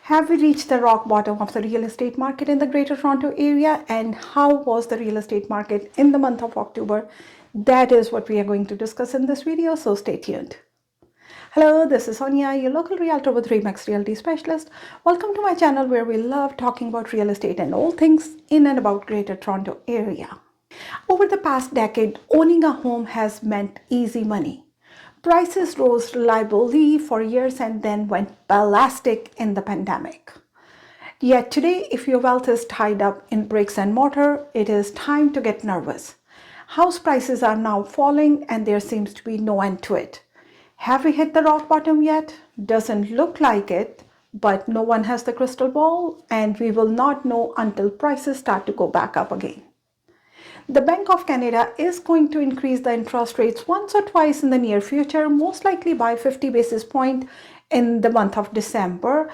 Have we reached the rock bottom of the real estate market in the Greater Toronto Area? And how was the real estate market in the month of October? That is what we are going to discuss in this video, so stay tuned. Hello, this is Sonia, your local realtor with Remax Realty Specialist. Welcome to my channel where we love talking about real estate and all things in and about Greater Toronto Area. Over the past decade, owning a home has meant easy money. Prices rose reliably for years and then went ballistic in the pandemic. Yet today, if your wealth is tied up in bricks and mortar, it is time to get nervous. House prices are now falling and there seems to be no end to it. Have we hit the rock bottom yet? Doesn't look like it, but no one has the crystal ball and we will not know until prices start to go back up again. The Bank of Canada is going to increase the interest rates once or twice in the near future, most likely by 50 basis points in the month of December,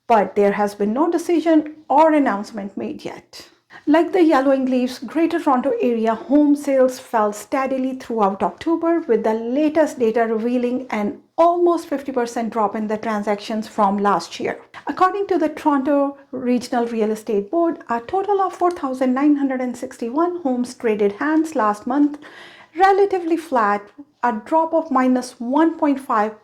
but there has been no decision or announcement made yet. Like the yellowing leaves, Greater Toronto Area home sales fell steadily throughout October, with the latest data revealing an almost 50% drop in the transactions from last year. According to the Toronto Regional Real Estate Board, a total of 4,961 homes traded hands last month, relatively flat, a drop of minus 1.5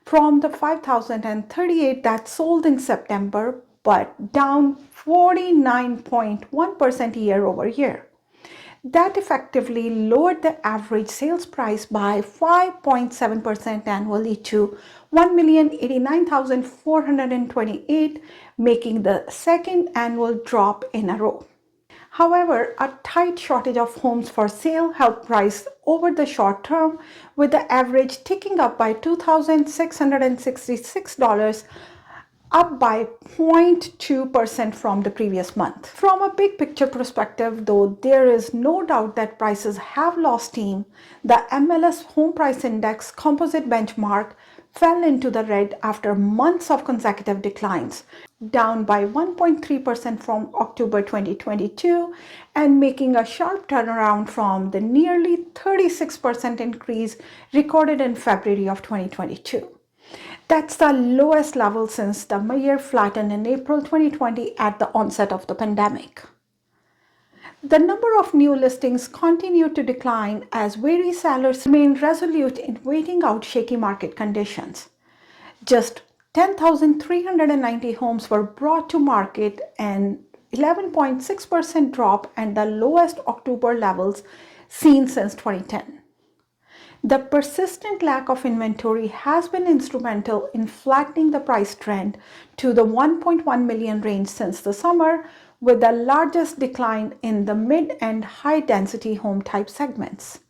from the 5,038 that sold in September, but down 49.1% year over year. That effectively lowered the average sales price by 5.7% annually to $1,089,428, making the second annual drop in a row. However, a tight shortage of homes for sale helped price over the short term, with the average ticking up by $2,666, up by 0.2% from the previous month. From a big picture perspective, though, there is no doubt that prices have lost steam. The MLS Home Price Index composite benchmark fell into the red after months of consecutive declines, down by 1.3% from October 2022 and making a sharp turnaround from the nearly 36% increase recorded in February of 2022. That's the lowest level since the year flattened in April 2020 at the onset of the pandemic. The number of new listings continued to decline as wary sellers remained resolute in waiting out shaky market conditions. Just 10,390 homes were brought to market, an 11.6% drop and the lowest October levels seen since 2010. The persistent lack of inventory has been instrumental in flattening the price trend to the 1.1 million range since the summer, with the largest decline in the mid and high density home type segments.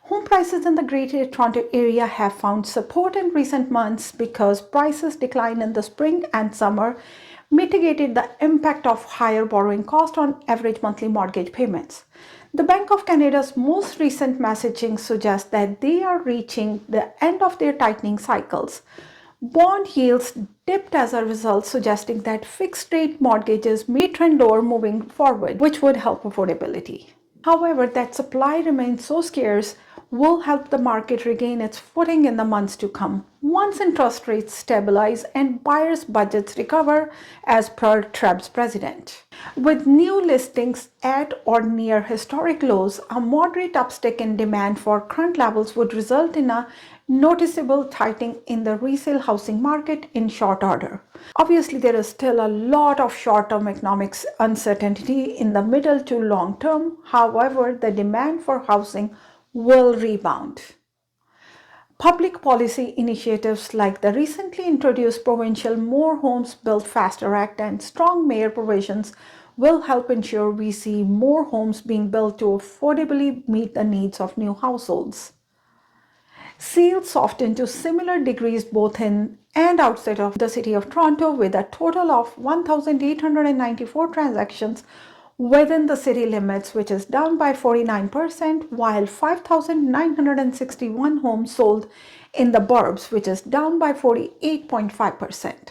Home prices in the Greater Toronto Area have found support in recent months because prices declined in the spring and summer mitigated the impact of higher borrowing cost on average monthly mortgage payments. The Bank of Canada's most recent messaging suggests that they are reaching the end of their tightening cycles. Bond yields dipped as a result, suggesting that fixed rate mortgages may trend lower moving forward, which would help affordability. However, that supply remains so scarce will help the market regain its footing in the months to come, once interest rates stabilize and buyers' budgets recover, as per TREB's president. With new listings at or near historic lows, a moderate uptick in demand for current levels would result in a noticeable tightening in the resale housing market in short order. Obviously, there is still a lot of short-term economic uncertainty in the middle to long term. However, the demand for housing will rebound. Public policy initiatives like the recently introduced provincial More Homes Built Faster Act and strong mayor provisions will help ensure we see more homes being built to affordably meet the needs of new households. Sales softened to similar degrees both in and outside of the city of Toronto, with a total of 1,894 transactions within the city limits, which is down by 49%, while 5,961 homes sold in the burbs, which is down by 48.5%.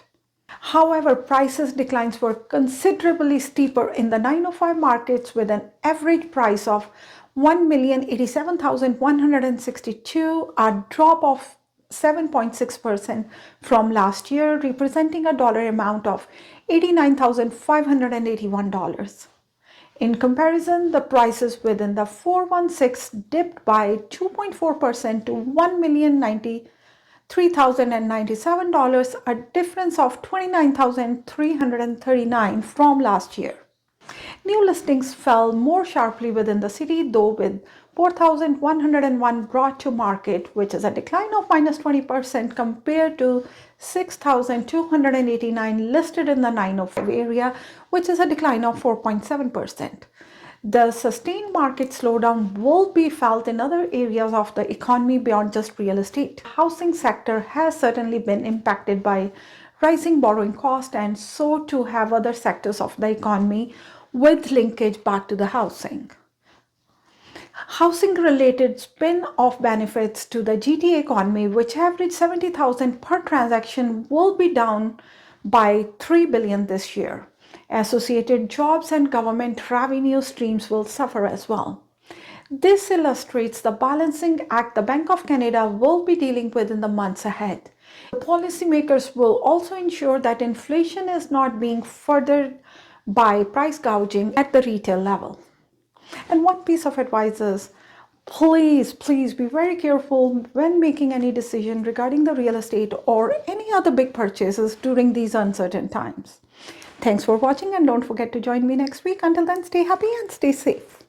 However, prices declines were considerably steeper in the 905 markets, with an average price of $1,087,162, a drop of 7.6% from last year, representing a dollar amount of $89,581. In comparison, the prices within the 416 dipped by 2.4% to $1,093,097, a difference of $29,339 from last year. New listings fell more sharply within the city, though, with 4,101 brought to market, which is a decline of -20% compared to 6,289 listed in the 905 area, which is a decline of 4.7%. The sustained market slowdown will be felt in other areas of the economy beyond just real estate. The housing sector has certainly been impacted by rising borrowing costs, and so too have other sectors of the economy with linkage back to the housing. Housing related spin-off benefits to the GTA economy, which average 70,000 per transaction, will be down by $3 billion this year. Associated jobs and government revenue streams will suffer as well. This illustrates the balancing act the Bank of Canada will be dealing with in the months ahead. The policymakers will also ensure that inflation is not being furthered by price gouging at the retail level. And one piece of advice is, please be very careful when making any decision regarding the real estate or any other big purchases during these uncertain times. Thanks for watching, and don't forget to join me next week. Until then, stay happy and stay safe.